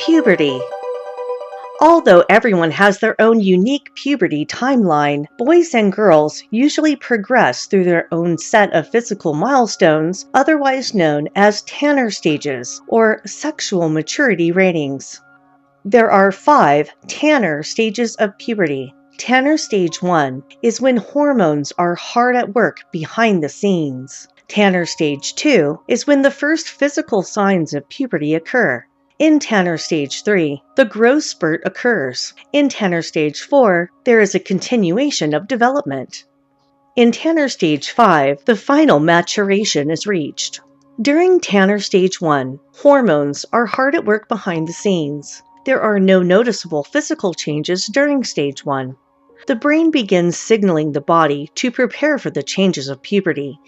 Puberty. Although everyone has their own unique puberty timeline, boys and girls usually progress through their own set of physical milestones, otherwise known as Tanner stages or sexual maturity ratings. There are 5 Tanner stages of puberty. Tanner stage 1 is when hormones are hard at work behind the scenes. Tanner stage 2 is when the first physical signs of puberty occur. In Tanner stage 3, the growth spurt occurs. In Tanner stage 4, there is a continuation of development. In Tanner stage 5, the final maturation is reached. During Tanner stage 1, hormones are hard at work behind the scenes. There are no noticeable physical changes during stage 1. The brain begins signaling the body to prepare for the changes of puberty.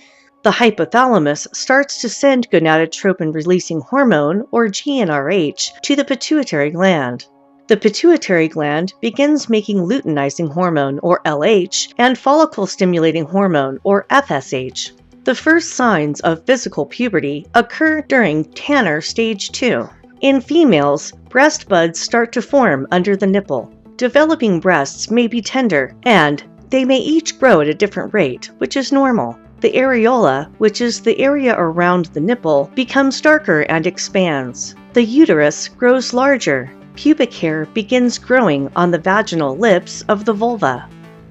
The hypothalamus starts to send gonadotropin-releasing hormone, or GnRH, to the pituitary gland. The pituitary gland begins making luteinizing hormone, or LH, and follicle-stimulating hormone, or FSH. The first signs of physical puberty occur during Tanner stage 2. In females, breast buds start to form under the nipple. Developing breasts may be tender, and they may each grow at a different rate, which is normal. The areola, which is the area around the nipple, becomes darker and expands. The uterus grows larger. Pubic hair begins growing on the vaginal lips of the vulva.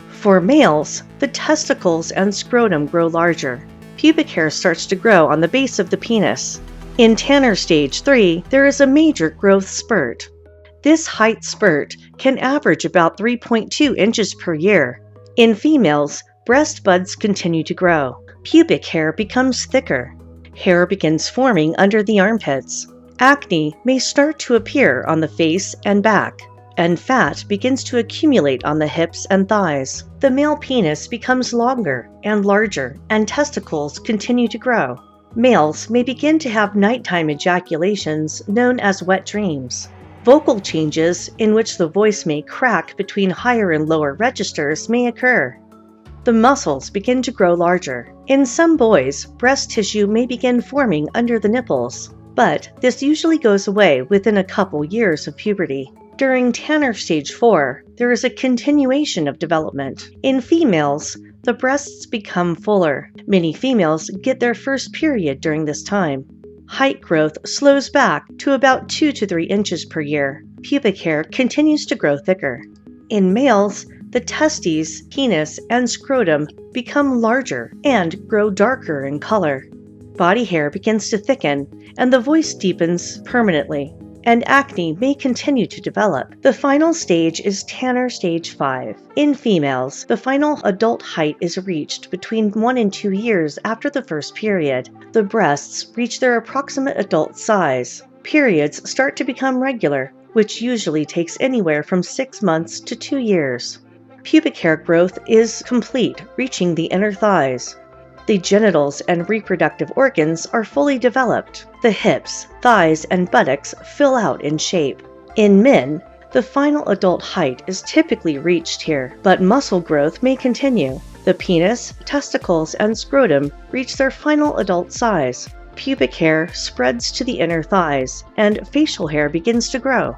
For males, the testicles and scrotum grow larger. Pubic hair starts to grow on the base of the penis. In Tanner stage 3, there is a major growth spurt. This height spurt can average about 3.2 inches per year. In females, breast buds continue to grow. Pubic hair becomes thicker. Hair begins forming under the armpits. Acne may start to appear on the face and back, and fat begins to accumulate on the hips and thighs. The male penis becomes longer and larger, and testicles continue to grow. Males may begin to have nighttime ejaculations known as wet dreams. Vocal changes, in which the voice may crack between higher and lower registers, may occur. The muscles begin to grow larger. In some boys, breast tissue may begin forming under the nipples, but this usually goes away within a couple years of puberty. During Tanner stage 4, there is a continuation of development. In females, the breasts become fuller. Many females get their first period during this time. Height growth slows back to about 2 to 3 inches per year. Pubic hair continues to grow thicker. In males, the testes, penis, and scrotum become larger and grow darker in color. Body hair begins to thicken, and the voice deepens permanently, and acne may continue to develop. The final stage is Tanner stage 5. In females, the final adult height is reached between 1 and 2 years after the first period. The breasts reach their approximate adult size. Periods start to become regular, which usually takes anywhere from 6 months to 2 years. Pubic hair growth is complete, reaching the inner thighs. The genitals and reproductive organs are fully developed. The hips, thighs, and buttocks fill out in shape. In men, the final adult height is typically reached here, but muscle growth may continue. The penis, testicles, and scrotum reach their final adult size. Pubic hair spreads to the inner thighs, and facial hair begins to grow.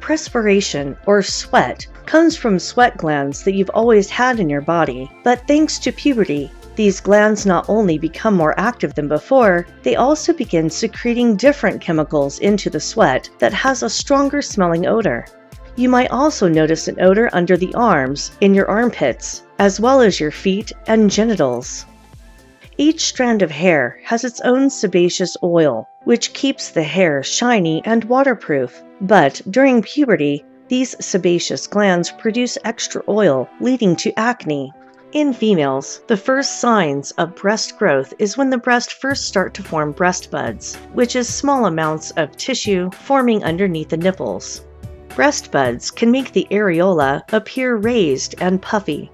Perspiration, or sweat, comes from sweat glands that you've always had in your body, but thanks to puberty, these glands not only become more active than before, they also begin secreting different chemicals into the sweat that has a stronger smelling odor. You might also notice an odor under the arms, in your armpits, as well as your feet and genitals. Each strand of hair has its own sebaceous oil, which keeps the hair shiny and waterproof. But during puberty, these sebaceous glands produce extra oil, leading to acne. In females, the first signs of breast growth is when the breast first start to form breast buds, which is small amounts of tissue forming underneath the nipples. Breast buds can make the areola appear raised and puffy.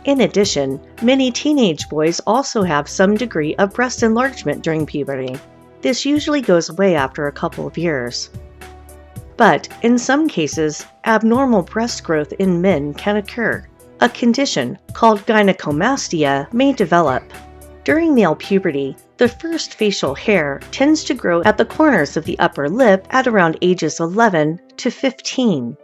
In addition, many teenage boys also have some degree of breast enlargement during puberty. This usually goes away after a couple of years. But in some cases, abnormal breast growth in men can occur. A condition called gynecomastia may develop. During male puberty, The first facial hair tends to grow at the corners of the upper lip at around ages 11 to 15.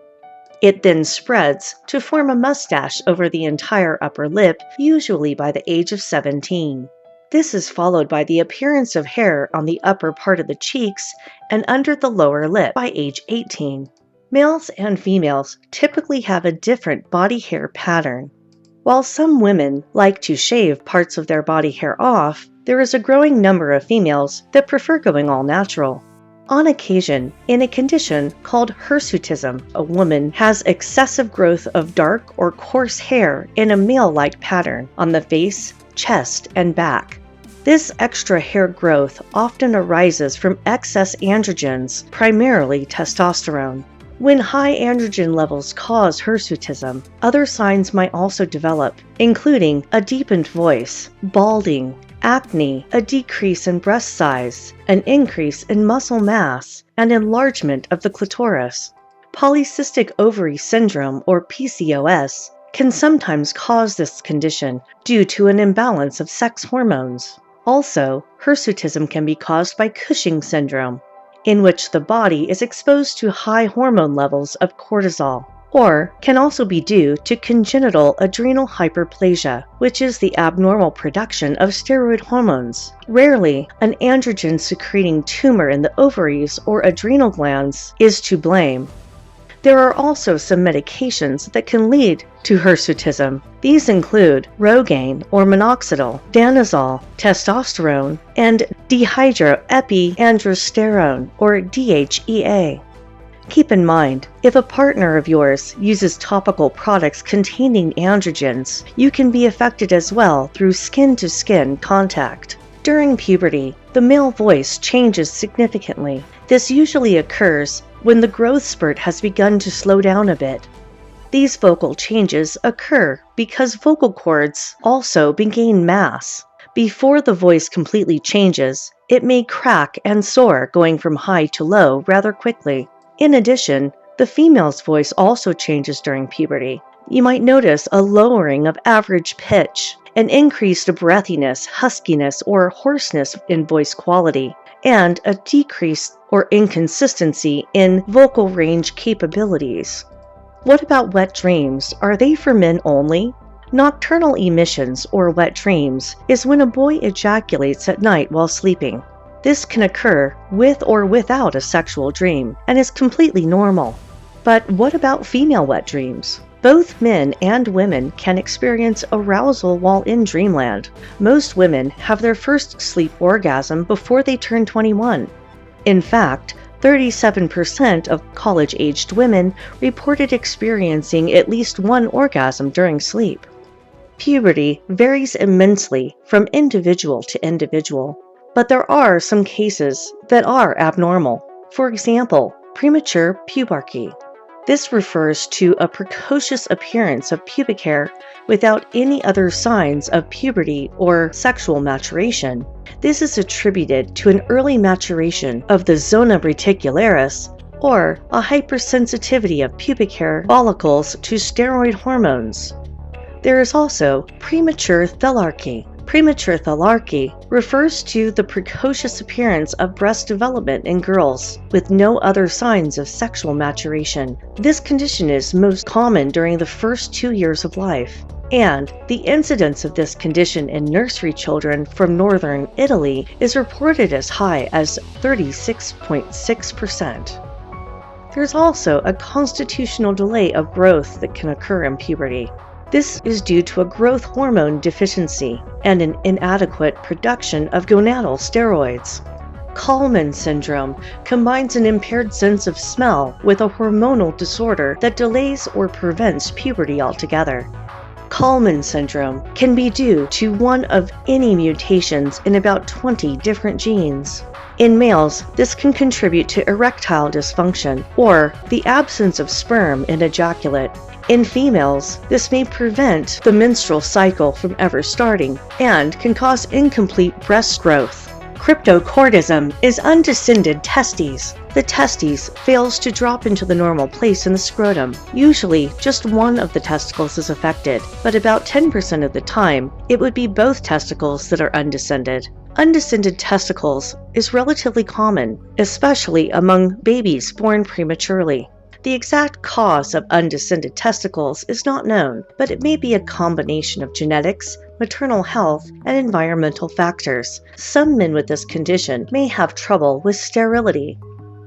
It then spreads to form a mustache over the entire upper lip, usually by the age of 17. This is followed by the appearance of hair on the upper part of the cheeks and under the lower lip by age 18. Males and females typically have a different body hair pattern. While some women like to shave parts of their body hair off, there is a growing number of females that prefer going all natural. On occasion, in a condition called hirsutism, a woman has excessive growth of dark or coarse hair in a male-like pattern on the face, chest, and back. This extra hair growth often arises from excess androgens, primarily testosterone. When high androgen levels cause hirsutism, other signs might also develop, including a deepened voice, balding, acne, a decrease in breast size, an increase in muscle mass, and enlargement of the clitoris. Polycystic ovary syndrome, or PCOS, can sometimes cause this condition due to an imbalance of sex hormones. Also, hirsutism can be caused by Cushing's syndrome, in which the body is exposed to high hormone levels of cortisol, or can also be due to congenital adrenal hyperplasia, which is the abnormal production of steroid hormones. Rarely, an androgen-secreting tumor in the ovaries or adrenal glands is to blame. There are also some medications that can lead to hirsutism. These include Rogaine or minoxidil, danazol, testosterone, and dehydroepiandrosterone or DHEA. Keep in mind, if a partner of yours uses topical products containing androgens, you can be affected as well through skin-to-skin contact. During puberty, the male voice changes significantly. This usually occurs when the growth spurt has begun to slow down a bit. These vocal changes occur because vocal cords also gain mass. Before the voice completely changes, it may crack and soar, going from high to low rather quickly. In addition, the female's voice also changes during puberty. You might notice a lowering of average pitch, an increased breathiness, huskiness, or hoarseness in voice quality, and a decrease or inconsistency in vocal range capabilities. What about wet dreams? Are they for men only? Nocturnal emissions, or wet dreams, is when a boy ejaculates at night while sleeping. This can occur with or without a sexual dream and is completely normal. But what about female wet dreams? Both men and women can experience arousal while in dreamland. Most women have their first sleep orgasm before they turn 21. In fact, 37% of college-aged women reported experiencing at least one orgasm during sleep. Puberty varies immensely from individual to individual, but there are some cases that are abnormal. For example, premature puberty. This refers to a precocious appearance of pubic hair without any other signs of puberty or sexual maturation. This is attributed to an early maturation of the zona reticularis, or a hypersensitivity of pubic hair follicles to steroid hormones. There is also premature thelarchy. Premature thelarchy refers to the precocious appearance of breast development in girls with no other signs of sexual maturation. This condition is most common during the first 2 years of life, and the incidence of this condition in nursery children from northern Italy is reported as high as 36.6%. There's also a constitutional delay of growth that can occur in puberty. This is due to a growth hormone deficiency and an inadequate production of gonadal steroids. Kallmann syndrome combines an impaired sense of smell with a hormonal disorder that delays or prevents puberty altogether. Kallmann syndrome can be due to one of any mutations in about 20 different genes. In males, this can contribute to erectile dysfunction or the absence of sperm in ejaculate. In females, this may prevent the menstrual cycle from ever starting and can cause incomplete breast growth. Cryptorchidism is undescended testes. The testes fails to drop into the normal place in the scrotum. Usually, just one of the testicles is affected, but about 10% of the time, it would be both testicles that are undescended. Undescended testicles is relatively common, especially among babies born prematurely. The exact cause of undescended testicles is not known, but it may be a combination of genetics, maternal health, and environmental factors. Some men with this condition may have trouble with sterility.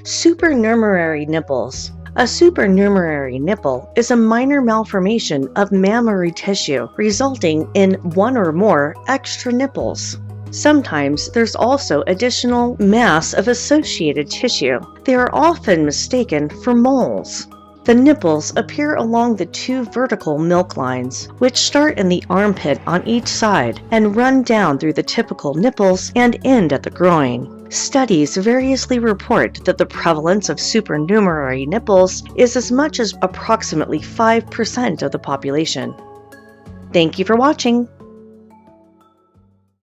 Supernumerary nipples. A supernumerary nipple is a minor malformation of mammary tissue resulting in one or more extra nipples. Sometimes there's also additional mass of associated tissue. They are often mistaken for moles. The nipples appear along the two vertical milk lines, which start in the armpit on each side and run down through the typical nipples and end at the groin. Studies variously report that the prevalence of supernumerary nipples is as much as approximately 5% of the population. Thank you for watching.